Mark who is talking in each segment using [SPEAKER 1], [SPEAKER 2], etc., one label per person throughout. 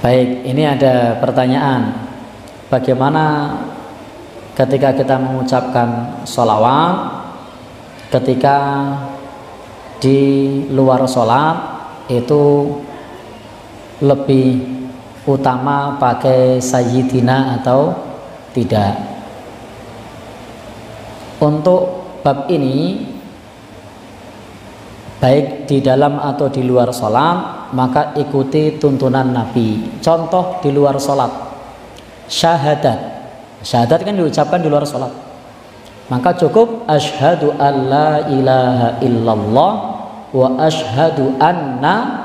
[SPEAKER 1] Baik, ini ada pertanyaan. Bagaimana ketika kita mengucapkan sholawat, ketika di luar sholat itu lebih utama pakai sayyidina atau tidak? Untuk bab ini, baik di dalam atau di luar sholat, maka ikuti tuntunan Nabi. Contoh di luar sholat, syahadat kan diucapkan di luar sholat, maka cukup asyhadu an la ilaha illallah wa asyhadu anna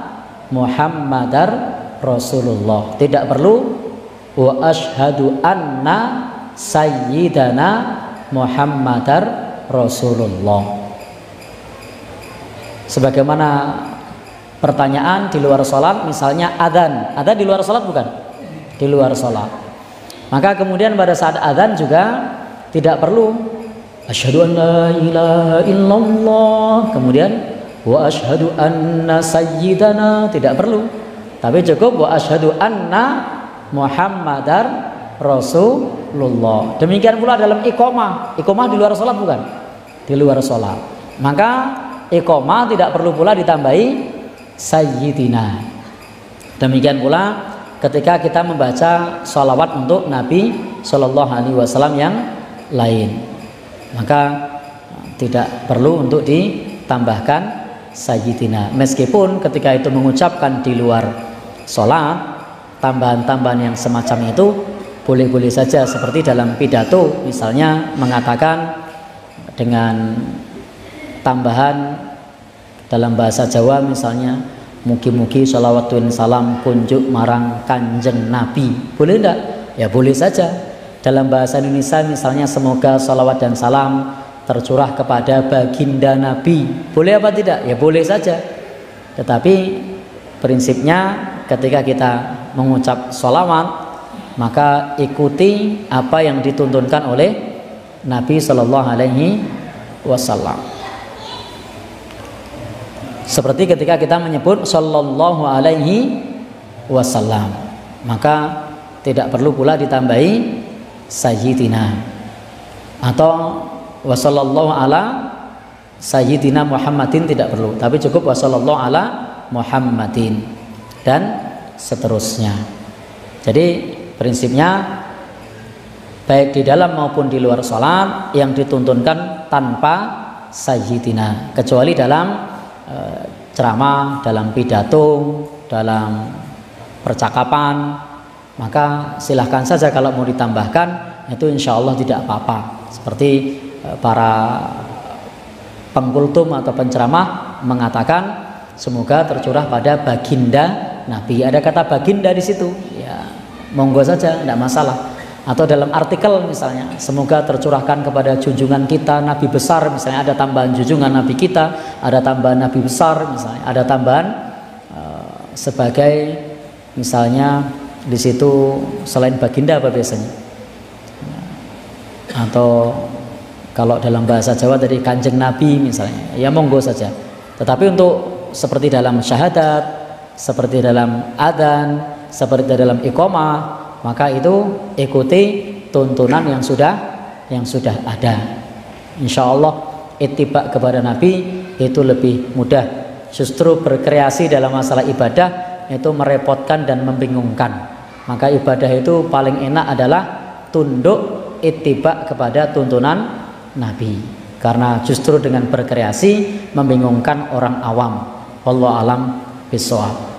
[SPEAKER 1] muhammadar rasulullah. Tidak perlu wa asyhadu anna sayyidana muhammadar rasulullah. Sebagaimana pertanyaan di luar sholat, misalnya adzan di luar sholat bukan? Di luar sholat. Maka kemudian pada saat adzan juga tidak perlu asyhadu an la ilaha illallah kemudian wa asyhadu anna sayyidana, tidak perlu. Tapi cukup wa asyhadu anna muhammadar rasulullah. Demikian pula dalam iqamah di luar sholat bukan? Di luar sholat. Maka iqamah tidak perlu pula ditambahi sayyidina. Demikian pula ketika kita membaca sholawat untuk Nabi Shallallahu Alaihi Wasallam yang lain, maka tidak perlu untuk ditambahkan sayyidina. Meskipun ketika itu mengucapkan di luar sholat, tambahan-tambahan yang semacam itu boleh-boleh saja, seperti dalam pidato misalnya mengatakan dengan tambahan dalam bahasa Jawa misalnya mugi-mugi sholawatun salam kunjuk marang kanjeng Nabi, boleh enggak? Ya boleh saja. Dalam bahasa Indonesia misalnya semoga sholawat dan salam tercurah kepada baginda Nabi, boleh apa tidak? Ya boleh saja. Tetapi prinsipnya ketika kita mengucap sholawat, maka ikuti apa yang dituntunkan oleh Nabi Shallallahu Alaihi Wasallam. Seperti ketika kita menyebut Sallallahu Alaihi Wasallam, maka tidak perlu pula ditambahi sayyidina atau wasallallahu ala sayyidina Muhammadin, tidak perlu, tapi cukup wasallallahu ala Muhammadin dan seterusnya. Jadi prinsipnya baik di dalam maupun di luar sholat yang dituntunkan tanpa sayyidina, kecuali dalam ceramah, dalam pidato, dalam percakapan, maka silahkan saja kalau mau ditambahkan, itu insya Allah tidak apa-apa. Seperti para pengkultum atau penceramah mengatakan semoga tercurah pada baginda Nabi, ada kata baginda di situ, ya monggo saja, tidak masalah. Atau dalam artikel misalnya semoga tercurahkan kepada junjungan kita Nabi besar, misalnya ada tambahan junjungan Nabi kita, ada tambahan Nabi besar, misalnya ada tambahan sebagai misalnya di situ selain baginda apa biasanya, atau kalau dalam bahasa Jawa tadi kanjeng Nabi misalnya, ya monggo saja. Tetapi untuk seperti dalam syahadat, seperti dalam adzan, seperti dalam iqamah, maka itu ikuti tuntunan yang sudah ada. Insya Allah ittiba kepada Nabi itu lebih mudah. Justru berkreasi dalam masalah ibadah itu merepotkan dan membingungkan. Maka ibadah itu paling enak adalah tunduk ittiba kepada tuntunan Nabi. Karena justru dengan berkreasi membingungkan orang awam. Wallahu alam bishawab.